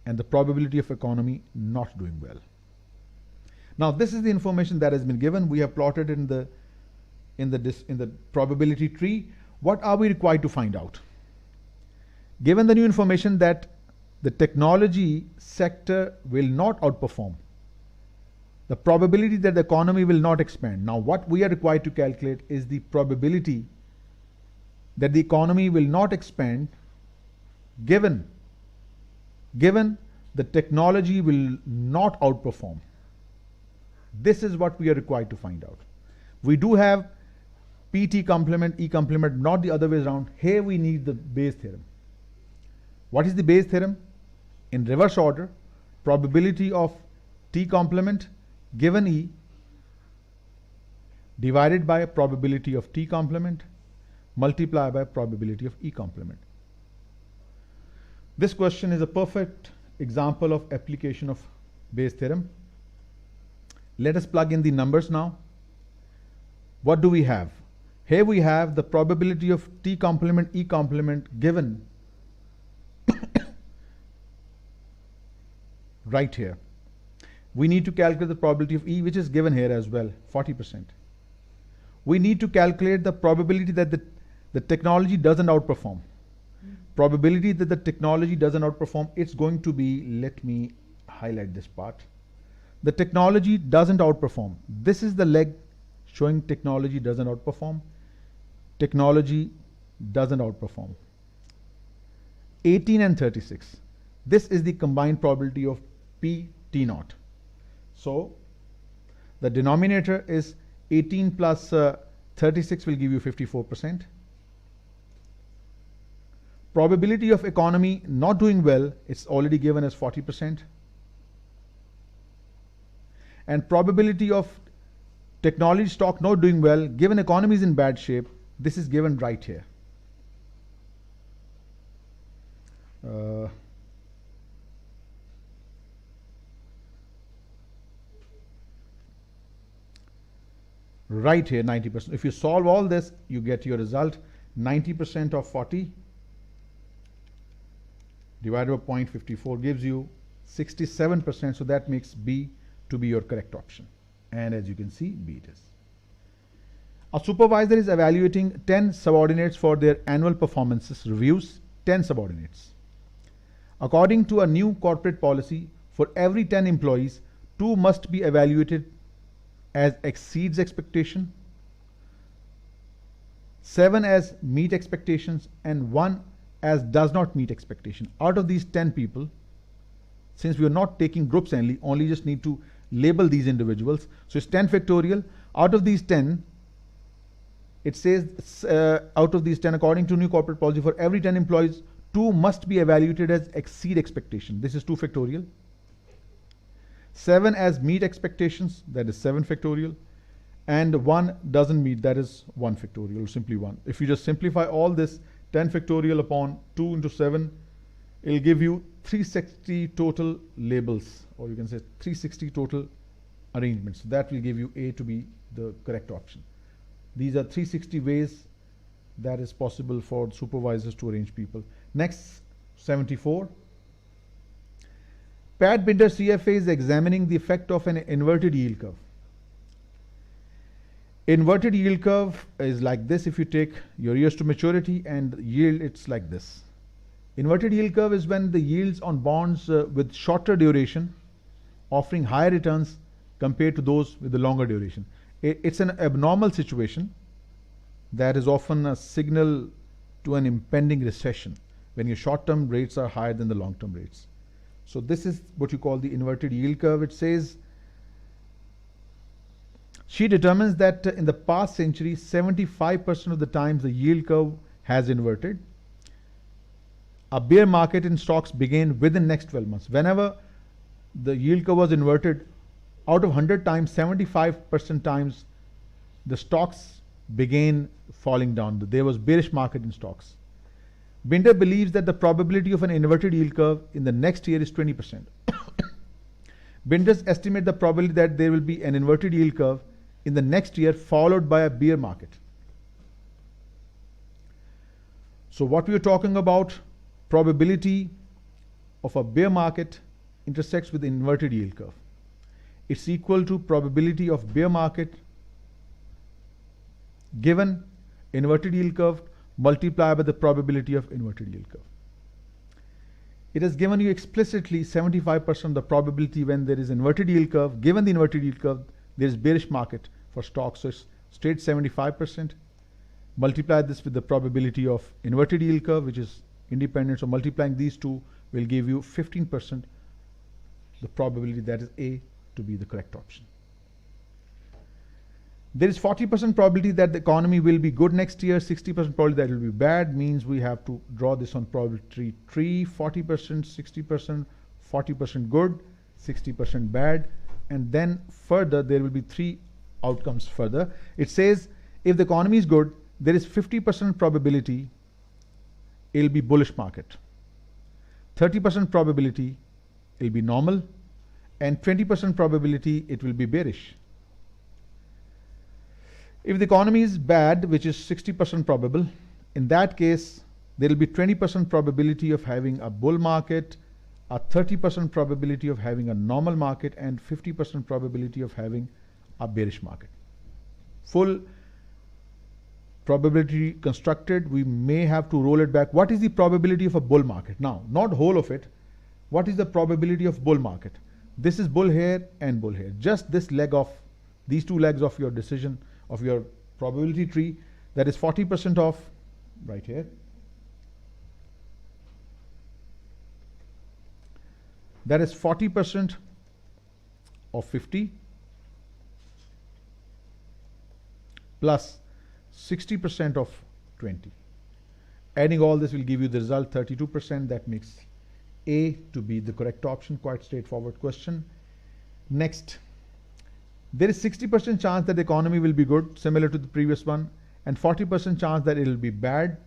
and the probability of economy not doing well. Now this is the information that has been given. We have plotted in the probability tree. What are we required to find out? Given the new information that the technology sector will not outperform, The probability that the economy will not expand. Now, what we are required to calculate is the probability that the economy will not expand given the technology will not outperform. This is what we are required to find out. We do have PT complement, E complement, not the other way around. Here we need the Bayes theorem. What is the Bayes theorem? In reverse order, probability of T complement given E divided by probability of T complement multiplied by probability of E complement. This question is a perfect example of application of Bayes theorem. Let us plug in the numbers now. What do we have? Here we have the probability of T complement, E complement given right here. We need to calculate the probability of E, which is given here as well, 40%. We need to calculate the probability that the technology doesn't outperform. Probability that the technology doesn't outperform, it's going to be, let me highlight this part. The technology doesn't outperform. This is the leg showing technology doesn't outperform. Technology doesn't outperform. 18 and 36. This is the combined probability of P T naught. So the denominator is 18 plus 36 will give you 54%. Probability of economy not doing well, it's already given as 40%. And probability of technology stock not doing well, given economy is in bad shape, this is given right here. Right here, 90%. If you solve all this, you get your result. 90% of 40 divided by 0.54 gives you 67%. So that makes B to be your correct option. And as you can see, B it is. A supervisor is evaluating 10 subordinates for their annual performances reviews, 10 subordinates. According to a new corporate policy, for every 10 employees, 2 must be evaluated as exceeds expectation, 7 as meet expectations, and 1 as does not meet expectation. Out of these 10 people, since we are not taking groups only just need to label these individuals. So it's 10 factorial. Out of these 10, it says out of these 10, according to new corporate policy, for every 10 employees, 2 must be evaluated as exceed expectation. This is 2 factorial. 7 as meet expectations, that is 7 factorial. And 1 doesn't meet, that is 1 factorial, simply 1. If you just simplify all this, 10 factorial upon 2 into 7, it will give you 360 total labels, or you can say 360 total arrangements. So that will give you A to be the correct option. These are 360 ways that is possible for supervisors to arrange people. Next, 74. Pat Binder CFA is examining the effect of an inverted yield curve. Inverted yield curve is like this. If you take your years to maturity and yield, it's like this. Inverted yield curve is when the yields on bonds with shorter duration offering higher returns compared to those with the longer duration. It's an abnormal situation that is often a signal to an impending recession when your short-term rates are higher than the long-term rates. So this is what you call the inverted yield curve. It says she determines that in the past century, 75% of the times the yield curve has inverted. A bear market in stocks began within next 12 months. Whenever the yield curve was inverted, out of 100 times, 75% times the stocks began falling down. There was bearish market in stocks. Binder believes that the probability of an inverted yield curve in the next year is 20%. Binders estimate the probability that there will be an inverted yield curve in the next year followed by a bear market. So what we are talking about, probability of a bear market intersects with the inverted yield curve. It's equal to probability of bear market given inverted yield curve multiplied by the probability of inverted yield curve. It has given you explicitly 75% the probability when there is inverted yield curve. Given the inverted yield curve, there is bearish market for stocks. So it's straight 75%. Multiply this with the probability of inverted yield curve, which is independent. So multiplying these two will give you 15% the probability that is A to be the correct option. There is 40% probability that the economy will be good next year, 60% probability that it will be bad, means we have to draw this on probability tree, 40%, 60%, 40% good, 60% bad, and then further there will be three outcomes further. It says if the economy is good, there is 50% probability it will be bullish market, 30% probability it will be normal, and 20% probability it will be bearish. If the economy is bad, which is 60% probable, in that case, there will be 20% probability of having a bull market, a 30% probability of having a normal market, and 50% probability of having a bearish market. Full probability constructed, we may have to roll it back. What is the probability of a bull market? Now, not whole of it. What is the probability of bull market? This is bull here and bull here. Just this leg of, these two legs of your decision, of your probability tree, that is 40% of right here. That is 40% of 50 plus 60% of 20. Adding all this will give you the result 32%. That makes A to be the correct option. Quite straightforward question. Next. There is 60% chance that the economy will be good, similar to the previous one, and 40% chance that it will be bad.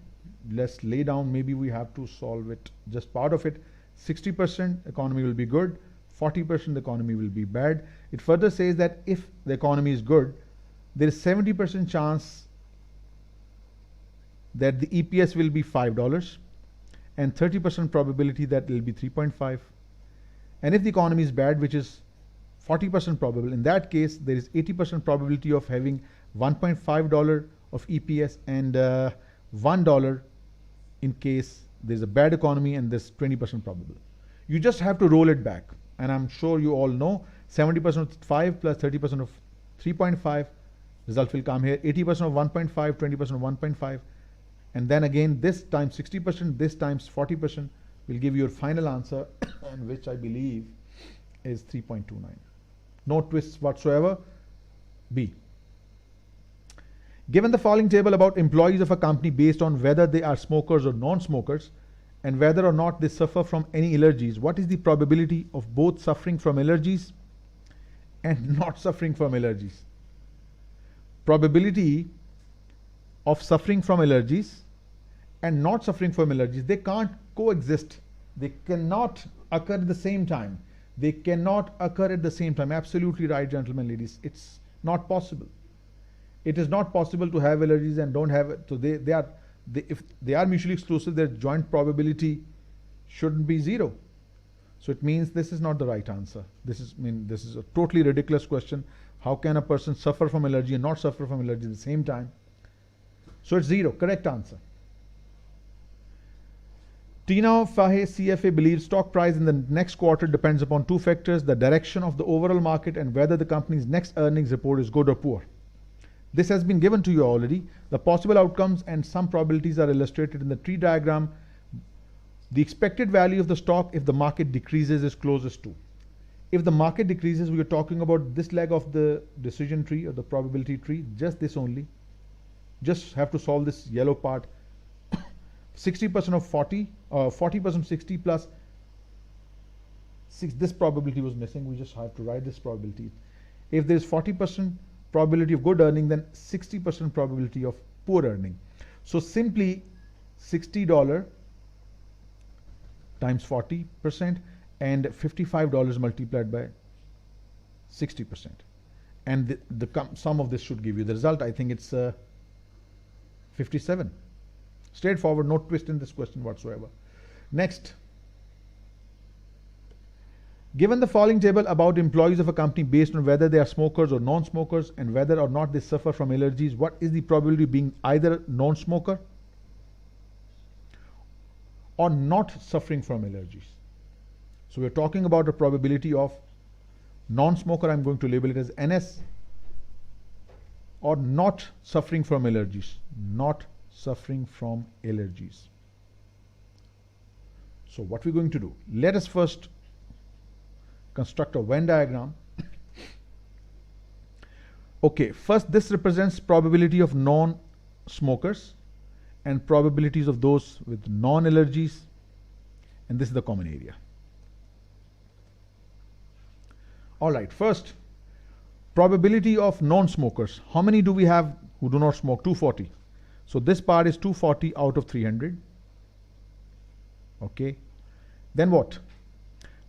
Let's lay down, maybe we have to solve it, just part of it. 60% economy will be good, 40% the economy will be bad. It further says that if the economy is good, there is 70% chance that the EPS will be $5 and 30% probability that it will be 3.5. And if the economy is bad, which is 40% probable, in that case there is 80% probability of having $1.5 of EPS and $1 in case there's a bad economy, and there's 20% probable. You just have to roll it back, and I'm sure you all know 70% of 5 plus 30% of 3.5, result will come here, 80% of 1.5, 20% of 1.5, and then again this times 60%, this times 40% will give you your final answer, and which I believe is 3.29. No twists whatsoever. B. Given the following table about employees of a company based on whether they are smokers or non-smokers and whether or not they suffer from any allergies, what is the probability of both suffering from allergies and not suffering from allergies? Probability of suffering from allergies and not suffering from allergies, they can't coexist. They cannot occur at the same time. They cannot occur at the same time. Absolutely right, gentlemen, ladies. It's not possible. It is not possible to have allergies and don't have it. So if they are mutually exclusive, their joint probability shouldn't be 0. So it means this is not the right answer. This is a totally ridiculous question. How can a person suffer from allergy and not suffer from allergy at the same time? So it's 0. Correct answer. Tina Fahe, CFA, believes stock price in the next quarter depends upon two factors: the direction of the overall market and whether the company's next earnings report is good or poor. This has been given to you already. The possible outcomes and some probabilities are illustrated in the tree diagram. The expected value of the stock if the market decreases is closest to. If the market decreases, we are talking about this leg of the decision tree or the probability tree, just this only. Just have to solve this yellow part. 60% of 40, 40% of 60 plus 6, this probability was missing. We just have to write this probability. If there is 40% probability of good earning, then 60% probability of poor earning. So simply $60 times 40% and $55 multiplied by 60%. And the sum of this should give you the result. I think it's 57. Straightforward, no twist in this question whatsoever. Next. Given the following table about employees of a company based on whether they are smokers or non-smokers and whether or not they suffer from allergies, what is the probability of being either non-smoker or not suffering from allergies? So we're talking about a probability of non-smoker, I'm going to label it as NS, or not suffering from allergies. Not suffering from allergies. So what we're going to do, let us first construct a Venn diagram. Okay, first this represents probability of non-smokers and probabilities of those with non-allergies, and this is the common area. All right, first, probability of non-smokers. How many do we have who do not smoke? 240. So this part is 240 out of 300. Okay. Then what?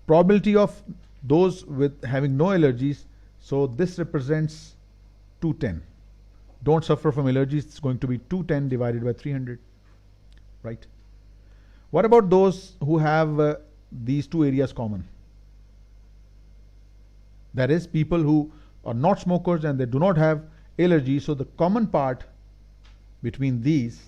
Probability of those with having no allergies. So this represents 210. Don't suffer from allergies. It's going to be 210 divided by 300. Right. What about those who have these two areas common? That is, people who are not smokers and they do not have allergies. So the common part between these,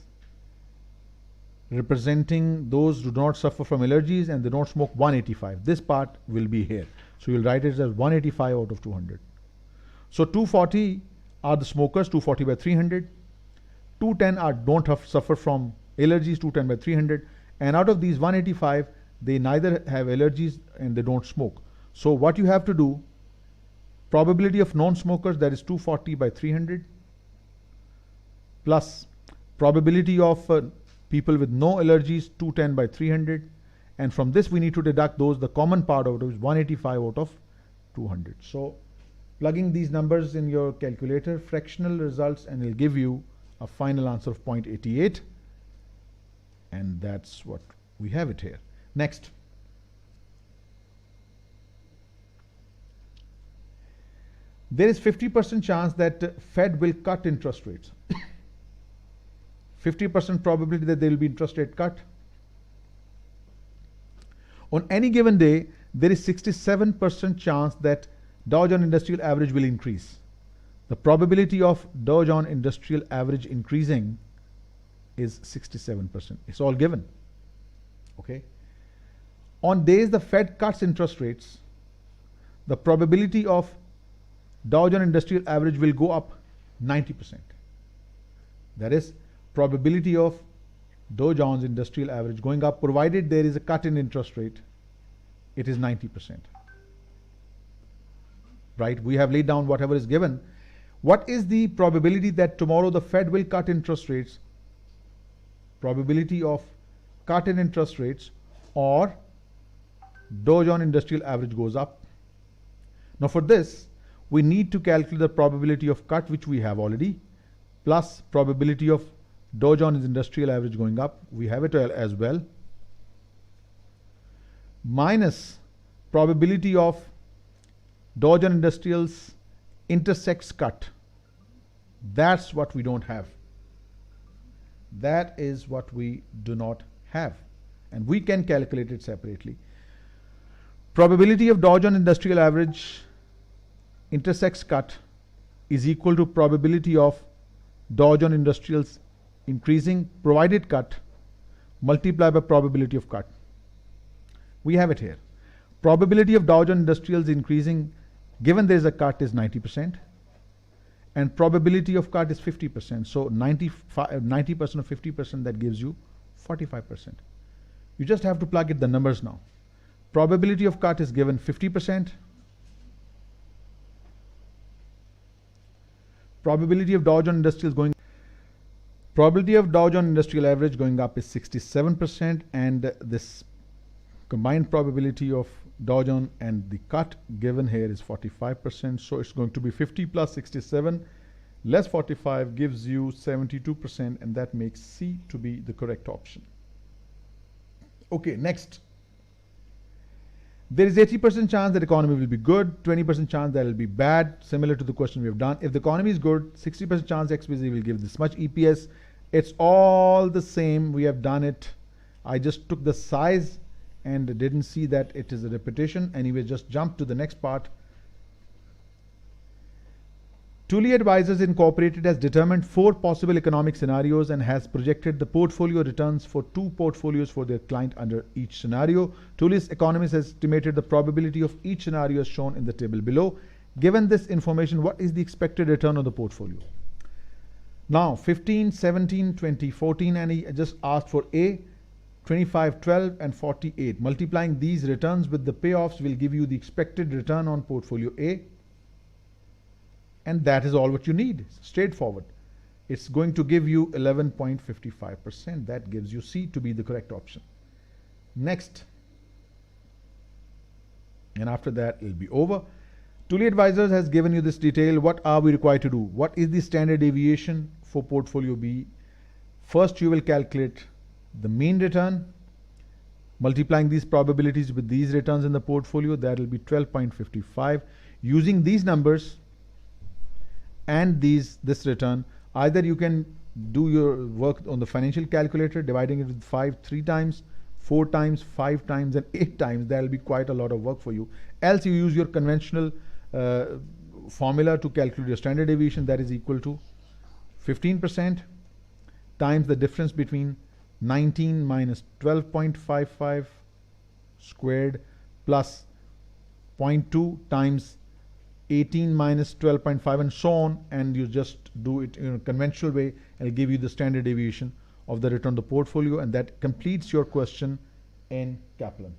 representing those who do not suffer from allergies and they don't smoke, 185. This part will be here. So you'll write it as 185 out of 200. So 240 are the smokers, 240 by 300. 210 are don't suffer from allergies, 210 by 300. And out of these 185, they neither have allergies and they don't smoke. So what you have to do, probability of non-smokers, that is 240 by 300, plus probability of people with no allergies, 210 by 300, and from this we need to deduct those, the common part out of is 185 out of 200. So plugging these numbers in your calculator, fractional results, and it'll give you a final answer of 0.88, and that's what we have it here. Next. There is 50% chance that Fed will cut interest rates. 50% probability that there will be interest rate cut. On any given day, there is 67% chance that Dow Jones Industrial Average will increase. The probability of Dow Jones Industrial Average increasing is 67%. It's all given. Okay. On days the Fed cuts interest rates, the probability of Dow Jones Industrial Average will go up 90%. That is, probability of Dow Jones Industrial Average going up, provided there is a cut in interest rate, it is 90%. Right? We have laid down whatever is given. What is the probability that tomorrow the Fed will cut interest rates? Probability of cut in interest rates or Dow Jones Industrial Average goes up. Now for this, we need to calculate the probability of cut, which we have already, plus probability of Dow Jones Industrial Average going up, we have it as well, minus probability of Dow Jones Industrial's intersects cut. That's what we don't have. That is what we do not have. And we can calculate it separately. Probability of Dow Jones Industrial Average intersects cut is equal to probability of Dow Jones Industrial's increasing provided cut multiplied by probability of cut. We have it here. Probability of Dow Jones Industrial's increasing given there is a cut is 90%, and probability of cut is 50%. So 90% of 50%, that gives you 45%. You just have to plug in the numbers now. Probability of cut is given 50%. Probability of Dow Jones Industrial probability of Dow Jones Industrial Average going up is 67%, and this combined probability of Dow Jones and the cut given here is 45%. So it's going to be 50 plus 67 less 45 gives you 72%, and that makes C to be the correct option. Okay, next. There is 80% chance that economy will be good, 20% chance that it will be bad, similar to the question we have done. If the economy is good, 60% chance XBZ will give this much EPS. It's all the same. We have done it. I just took the size and didn't see that it is a repetition. Anyway, just jump to the next part. Tully Advisors Incorporated has determined 4 possible economic scenarios and has projected the portfolio returns for 2 portfolios for their client under each scenario. Tully's economist has estimated the probability of each scenario as shown in the table below. Given this information, what is the expected return on the portfolio? Now, 15, 17, 20, 14, and he just asked for A, 25, 12, and 48. Multiplying these returns with the payoffs will give you the expected return on portfolio A. And that is all what you need. Straightforward. It's going to give you 11.55%. That gives you C to be the correct option. Next. And after that, it'll be over. Tully Advisors has given you this detail. What are we required to do? What is the standard deviation for portfolio B? First, you will calculate the mean return. Multiplying these probabilities with these returns in the portfolio, that will be 12.55. Using these numbers and this return, either you can do your work on the financial calculator, dividing it with 5 3 times, 4 times, 5 times, and 8 times. That will be quite a lot of work for you. Else you use your conventional formula to calculate your standard deviation, that is equal to 15% times the difference between 19 minus 12.55 squared plus 0.2 times 18 minus 12.5 and so on, and you just do it in a conventional way and it'll give you the standard deviation of the return on the portfolio, and that completes your question in Kaplan.